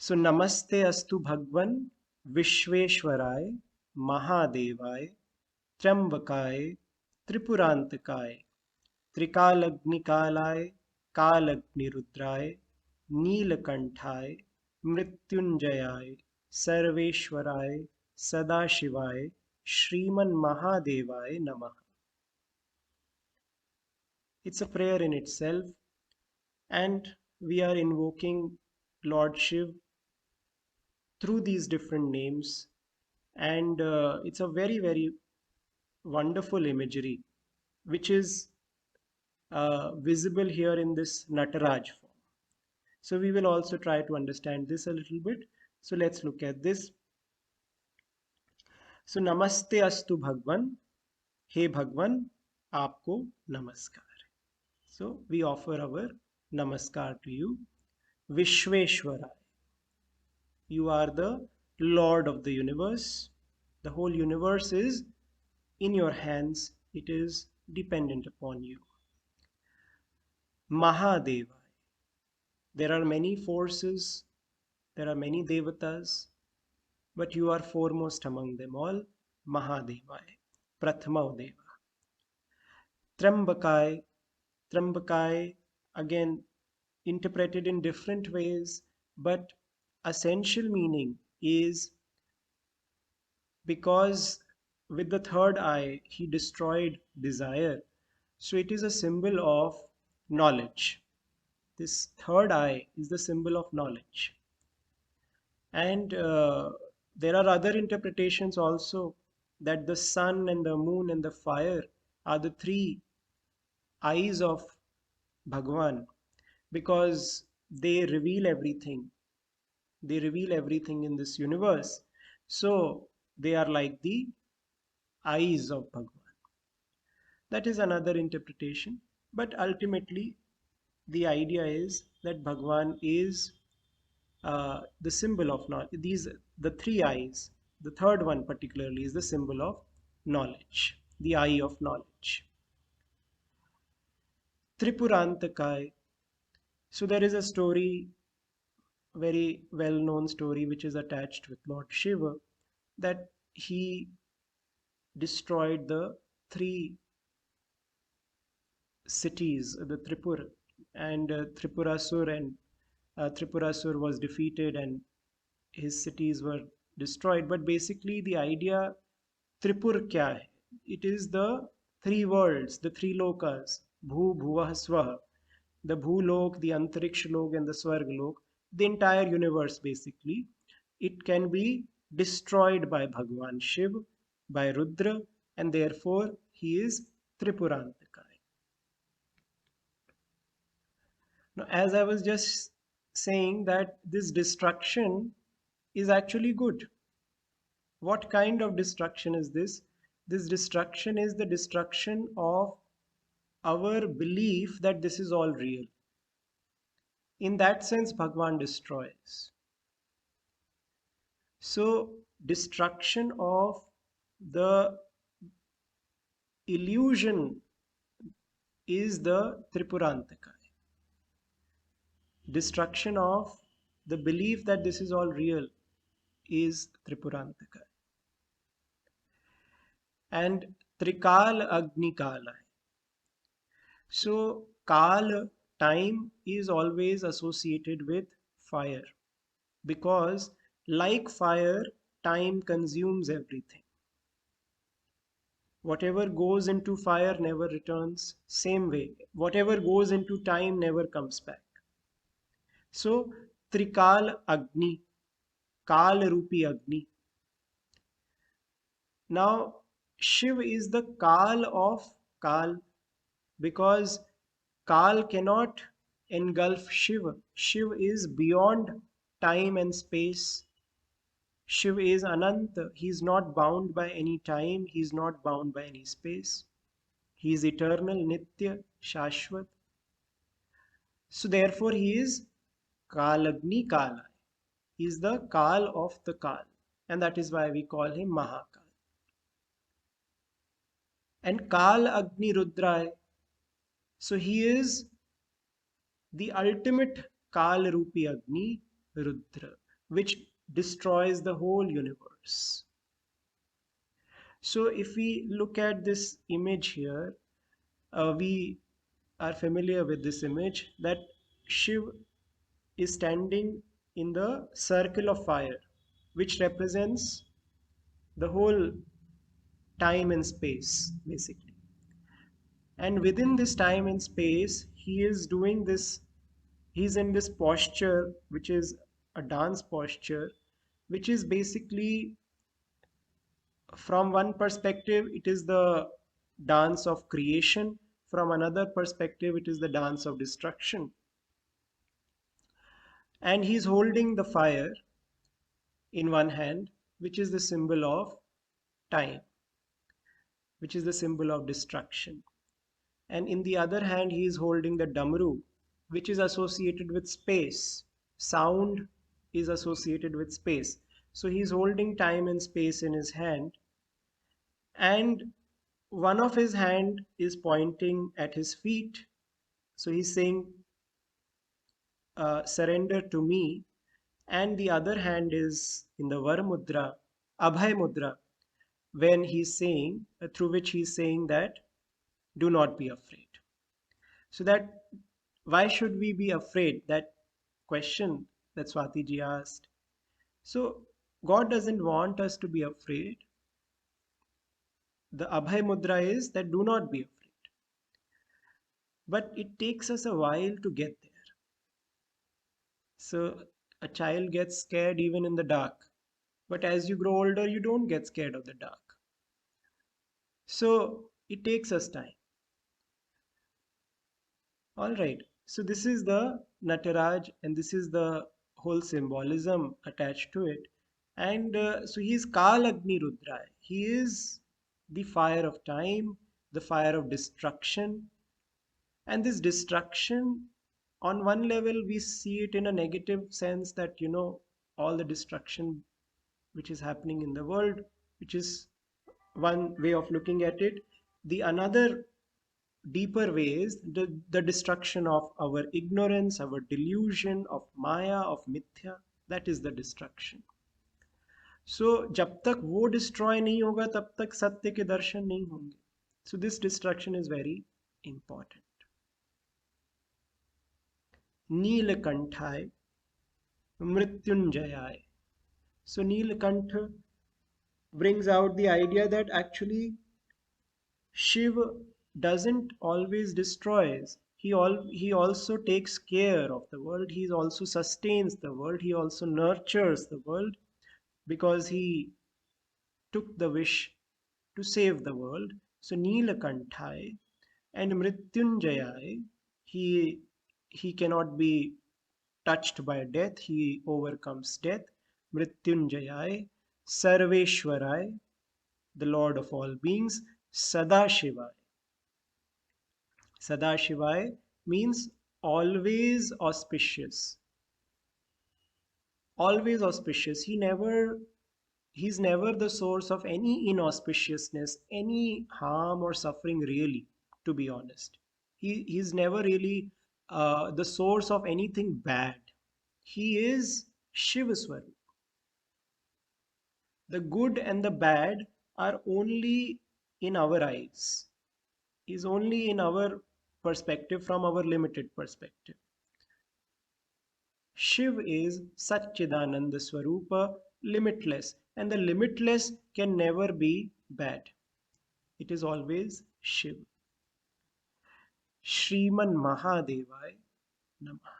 So Namaste astu Bhagavan Vishveshwaray Mahadevay Trambakaye Tripurantakaye Trikalagnikalaye Kalagnirudraye Neelakanthai Mrityunjayay Sarveshwaray Sadashivaye Shriman Mahadevay Namaha. It's a prayer in itself, and we are invoking Lord Shiva through these different names, and it's a very wonderful imagery which is visible here in this Nataraja form. So we will also try to understand this a little bit. So let's look at this. So Namaste astu Bhagavan, Hey Bhagavan, Aapko Namaskar. So we offer our Namaskar to you. Vishveshwara, you are the Lord of the universe. The whole universe is in your hands. It is dependent upon you. Mahadeva, there are many forces, there are many devatas, but you are foremost among them all. Mahadevaya, Prathama Deva. Trambakai, Trambakai, again interpreted in different ways, but essential meaning is because with the third eye he destroyed desire. So it is a symbol of knowledge. This third eye is the symbol of knowledge. And there are other interpretations also, that the sun and the moon and the fire are the three eyes of Bhagavan, because they reveal everything. They reveal everything in this universe. So they are like the eyes of Bhagavan. That is another interpretation. But ultimately, the idea is that Bhagavan is the symbol of knowledge. The three eyes, the third one particularly, is the symbol of knowledge, the eye of knowledge. Tripurantakai. So there is a story, very well-known story, which is attached with Lord Shiva, that he destroyed the three cities, the Tripura, and Tripurasur, and Tripurasur was defeated and his cities were destroyed. But basically the idea, Tripur kya hai? It is the three worlds, the three lokas, Bhu, Bhuvah, Swaha, the Bhulok, the Antariksha Lok, and the Swargalok, the entire universe basically. It can be destroyed by Bhagavan Shiv, by Rudra, and therefore he is Tripurantakai. Now, as I was just saying, that this destruction is actually good. What kind of destruction is this? This destruction is the destruction of our belief that this is all real. In that sense, Bhagavan destroys. So, destruction of the illusion is the Tripurantakai. Destruction of the belief that this is all real is Tripurantakai. And Trikal Agni Kala. So Kal, time, is always associated with fire, because like fire, time consumes everything. Whatever goes into fire never returns. Same way, whatever goes into time never comes back. So Trikal Agni, Kal Rupi Agni. Now Shiv is the Kal of Kal, because Kal cannot engulf Shiva. Shiva is beyond time and space. Shiva is Ananta. He is not bound by any time. He is not bound by any space. He is eternal, Nitya, Shashvat. So therefore he is Kalagni Kala. He is the Kal of the Kal. And that is why we call him Mahakal. And Kal Agni Rudra. So he is the ultimate Kal Rupi Agni, Rudra. which destroys the whole universe. So if we look at this image here, we are familiar with this image that Shiv is standing in the circle of fire, which represents the whole time and space, basically. And within this time and space, he is doing this, he's in this posture, which is a dance posture, which is basically, from one perspective, it is the dance of creation, from another perspective, it is the dance of destruction. And he's holding the fire in one hand, which is the symbol of time, which is the symbol of destruction. And in the other hand, he is holding the damru, which is associated with space. Sound is associated with space. So he is holding time and space in his hand, and one of his hand is pointing at his feet. So he's saying, surrender to me. And the other hand is in the Var Mudra, Abhay Mudra, when he's saying, through which he's saying that, do not be afraid. So that, why should we be afraid? That question that Swati ji asked. So God doesn't want us to be afraid. The Abhay Mudra is that do not be afraid. But it takes us a while to get there. So a child gets scared even in the dark. But as you grow older, you don't get scared of the dark. So it takes us time. All right. So this is the Nataraj, and this is the whole symbolism attached to it. And so he is Kal Agni Rudra. He is the fire of time, the fire of destruction. And this destruction, on one level, we see it in a negative sense that, all the destruction which is happening in the world, which is one way of looking at it. The another deeper way is the destruction of our ignorance, our delusion, of Maya, of Mithya. That is the destruction. So जब तक वो destroy नहीं होगा तब तक सत्य के दर्शन नहीं होंगे. So this destruction is very important. नीलकंठाय मृत्युंजयाय. So Neelakantha brings out the idea that actually Shiva doesn't always destroys. He also takes care of the world. He also sustains the world. He also nurtures the world, because he took the wish to save the world. So Neelakanthai and Mrityunjayai, he cannot be touched by death. He overcomes death. Mrityunjayai, Sarveshwarai, the Lord of all beings, Sadashivai. Sadashivai means always auspicious. Always auspicious. He's never the source of any inauspiciousness, any harm or suffering, really, to be honest. He's never really the source of anything bad. He is Shivaswarup. The good and the bad are only in our eyes, is only in our perspective, from our limited perspective. Shiv is Satchidananda Swarupa, limitless, and the limitless can never be bad. It is always Shiv. Shriman Mahadevai Namah.